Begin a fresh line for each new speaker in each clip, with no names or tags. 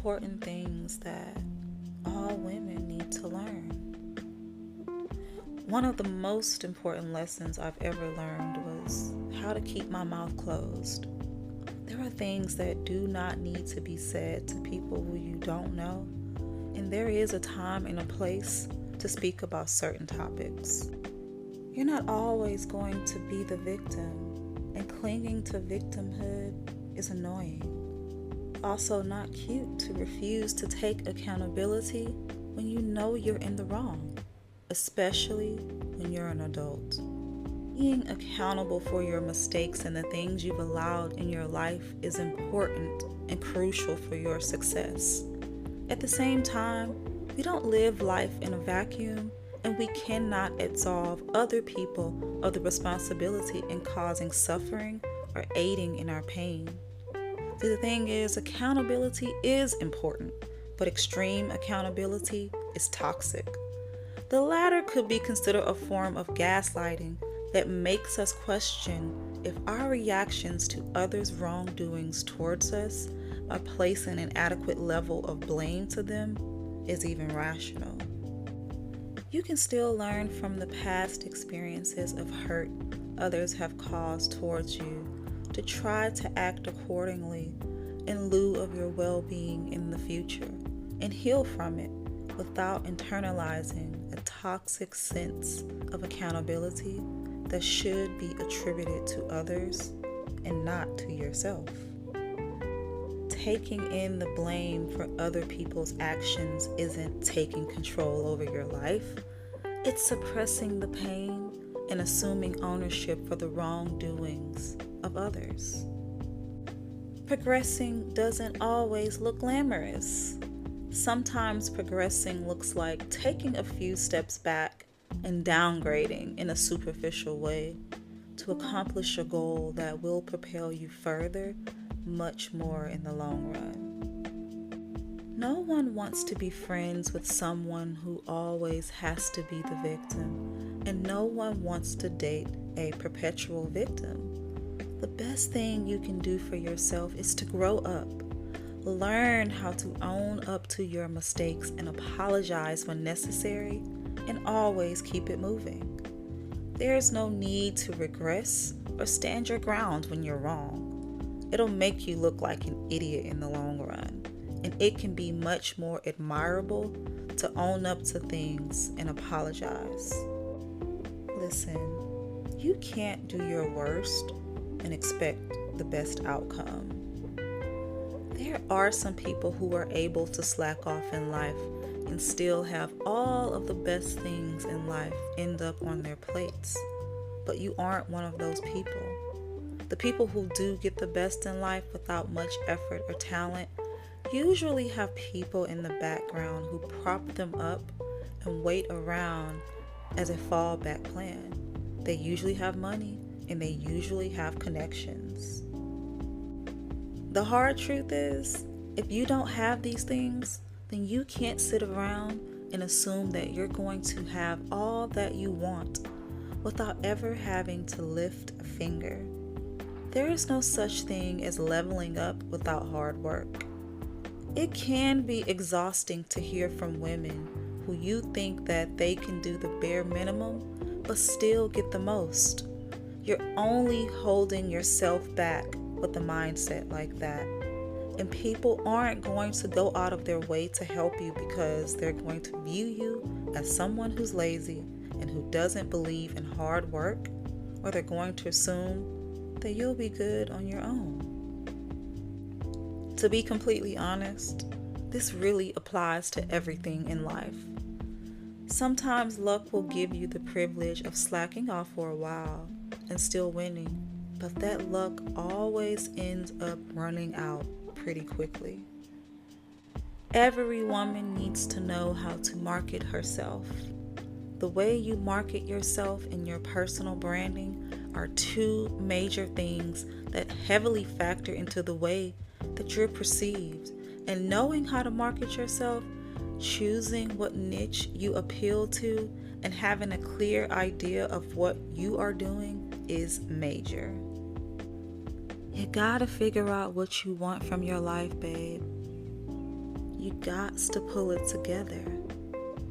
important things that all women need to learn. One of the most important lessons I've ever learned was how to keep my mouth closed. There are things that do not need to be said to people who you don't know, and there is a time and a place to speak about certain topics. You're not always going to be the victim, and clinging to victimhood is annoying. Also not cute to refuse to take accountability when you know you're in the wrong, especially when you're an adult. Being accountable for your mistakes and the things you've allowed in your life is important and crucial for your success. At the same time, we don't live life in a vacuum, and we cannot absolve other people of the responsibility in causing suffering or aiding in our pain. See, the thing is, accountability is important, but extreme accountability is toxic. The latter could be considered a form of gaslighting that makes us question if our reactions to others' wrongdoings towards us by placing an adequate level of blame to them is even rational. You can still learn from the past experiences of hurt others have caused towards you to try to act accordingly in lieu of your well-being in the future and heal from it without internalizing a toxic sense of accountability that should be attributed to others and not to yourself. Taking in the blame for other people's actions isn't taking control over your life. It's suppressing the pain and assuming ownership for the wrongdoings of others. Progressing doesn't always look glamorous. Sometimes progressing looks like taking a few steps back and downgrading in a superficial way to accomplish a goal that will propel you further, much more in the long run. No one wants to be friends with someone who always has to be the victim, and no one wants to date a perpetual victim. The best thing you can do for yourself is to grow up. Learn how to own up to your mistakes and apologize when necessary, and always keep it moving. There's no need to regress or stand your ground when you're wrong. It'll make you look like an idiot in the long run, and it can be much more admirable to own up to things and apologize. Listen, you can't do your worst and expect the best outcome. There are some people who are able to slack off in life and still have all of the best things in life end up on their plates. But you aren't one of those people. The people who do get the best in life without much effort or talent usually have people in the background who prop them up and wait around as a fallback plan. They usually have money and they usually have connections. The hard truth is, if you don't have these things, then you can't sit around and assume that you're going to have all that you want without ever having to lift a finger. There is no such thing as leveling up without hard work. It can be exhausting to hear from women who you think that they can do the bare minimum but still get the most. You're only holding yourself back with a mindset like that. And people aren't going to go out of their way to help you because they're going to view you as someone who's lazy and who doesn't believe in hard work, or they're going to assume that you'll be good on your own. To be completely honest, this really applies to everything in life. Sometimes luck will give you the privilege of slacking off for a while and still winning, but that luck always ends up running out pretty quickly. Every woman needs to know how to market herself. The way you market yourself in your personal branding are two major things that heavily factor into the way that you're perceived. And knowing how to market yourself, choosing what niche you appeal to, and having a clear idea of what you are doing is major. You gotta figure out what you want from your life, babe. You got to pull it together.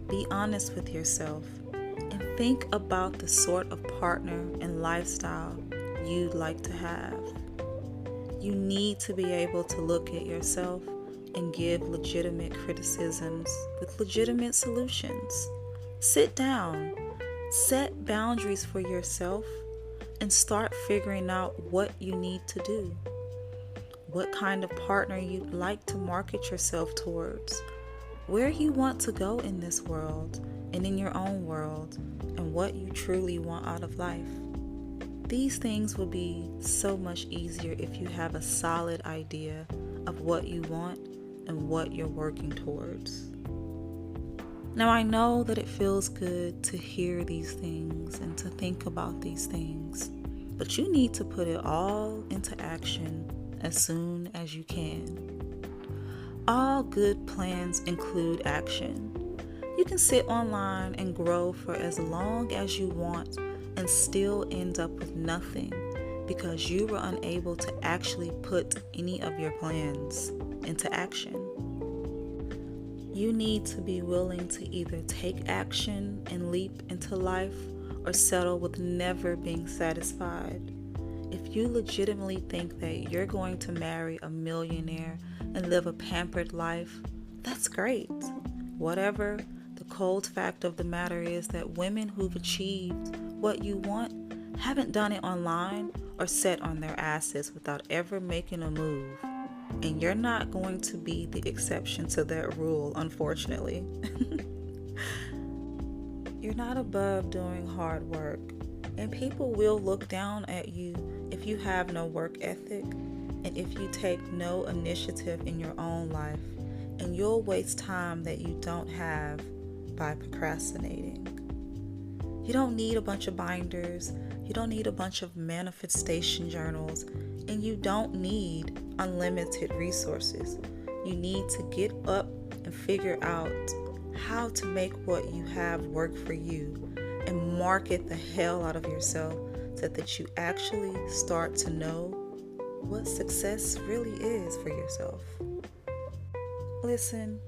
Be honest with yourself and think about the sort of partner and lifestyle you'd like to have. You need to be able to look at yourself and give legitimate criticisms with legitimate solutions. Sit down, set boundaries for yourself, and start figuring out what you need to do. What kind of partner you'd like to market yourself towards, where you want to go in this world and in your own world, and what you truly want out of life. These things will be so much easier if you have a solid idea of what you want and what you're working towards. Now, I know that it feels good to hear these things and to think about these things, but you need to put it all into action as soon as you can. All good plans include action. You can sit online and grow for as long as you want and still end up with nothing because you were unable to actually put any of your plans into action. You need to be willing to either take action and leap into life or settle with never being satisfied. If you legitimately think that you're going to marry a millionaire and live a pampered life, that's great. Whatever, the cold fact of the matter is that women who've achieved what you want haven't done it online or sat on their asses without ever making a move. And you're not going to be the exception to that rule, unfortunately. You're not above doing hard work, and people will look down at you if you have no work ethic and if you take no initiative in your own life, and you'll waste time that you don't have by procrastinating. You don't need a bunch of binders, you don't need a bunch of manifestation journals, and you don't need unlimited resources. You need to get up and figure out how to make what you have work for you and market the hell out of yourself so that you actually start to know what success really is for yourself. Listen,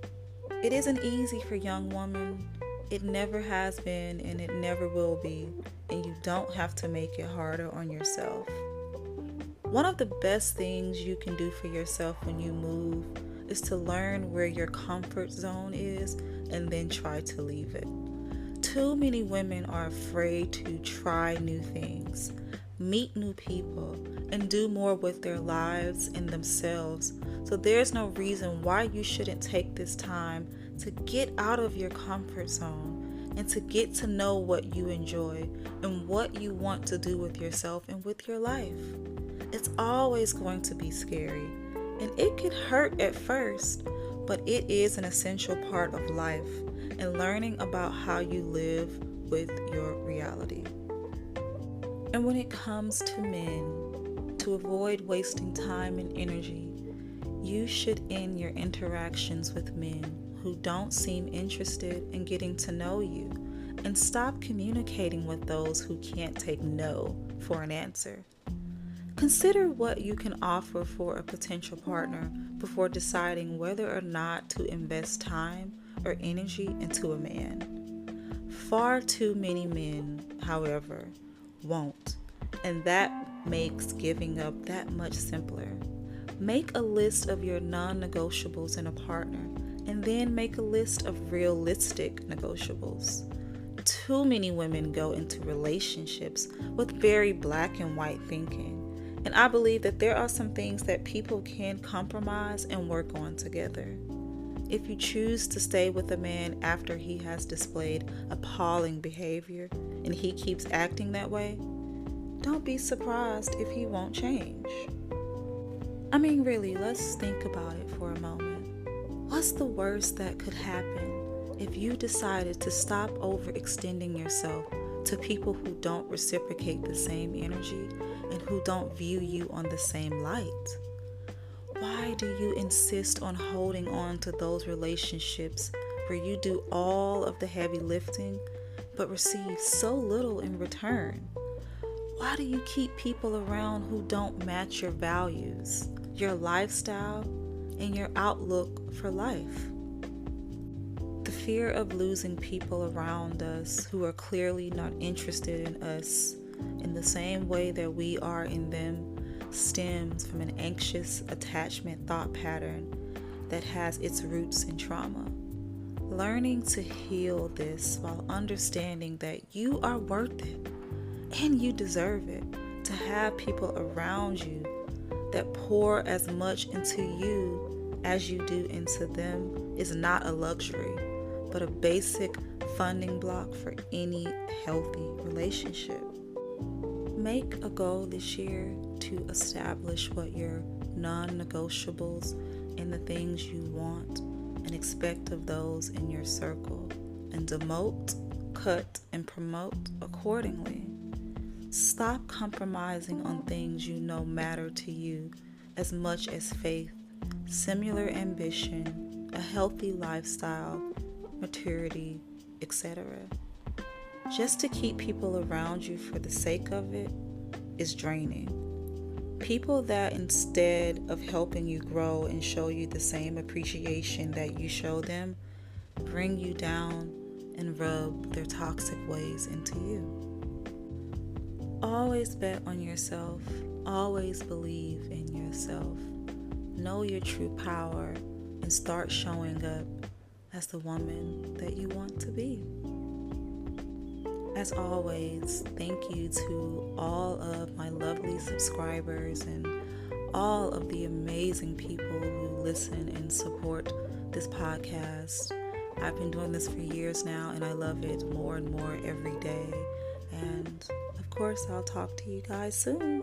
it isn't easy for young women. It never has been and it never will be, and you don't have to make it harder on yourself. One of the best things you can do for yourself when you move is to learn where your comfort zone is and then try to leave it. Too many women are afraid to try new things, meet new people, and do more with their lives and themselves. So there's no reason why you shouldn't take this time to get out of your comfort zone and to get to know what you enjoy and what you want to do with yourself and with your life. It's always going to be scary, and it can hurt at first, but it is an essential part of life and learning about how you live with your reality. And when it comes to men, to avoid wasting time and energy, you should end your interactions with men who don't seem interested in getting to know you, and stop communicating with those who can't take no for an answer. Consider what you can offer for a potential partner before deciding whether or not to invest time or energy into a man. Far too many men, however, won't, and that makes giving up that much simpler. Make a list of your non-negotiables in a partner, and then make a list of realistic negotiables. Too many women go into relationships with very black and white thinking, and I believe that there are some things that people can compromise and work on together. If you choose to stay with a man after he has displayed appalling behavior and he keeps acting that way, don't be surprised if he won't change. I mean, really, let's think about it for a moment. What's the worst that could happen if you decided to stop overextending yourself to people who don't reciprocate the same energy and who don't view you on the same light? Why do you insist on holding on to those relationships where you do all of the heavy lifting but receive so little in return? Why do you keep people around who don't match your values, your lifestyle, and your outlook for life? fear of losing people around us who are clearly not interested in us in the same way that we are in them stems from an anxious attachment thought pattern that has its roots in trauma. Learning to heal this while understanding that you are worth it and you deserve it. To have people around you that pour as much into you as you do into them is not a luxury, but a basic funding block for any healthy relationship. Make a goal this year to establish what your non-negotiables and the things you want and expect of those in your circle, and demote, cut, and promote accordingly. Stop compromising on things you know matter to you as much as faith, similar ambition, a healthy lifestyle, maturity, etc. Just to keep people around you for the sake of it is draining. People that, instead of helping you grow and show you the same appreciation that you show them, bring you down and rub their toxic ways into you. Always bet on yourself. Always believe in yourself. Know your true power and start showing up as the woman that you want to be. As always, thank you to all of my lovely subscribers and all of the amazing people who listen and support this podcast. I've been doing this for years now, and I love it more and more every day. And of course, I'll talk to you guys soon.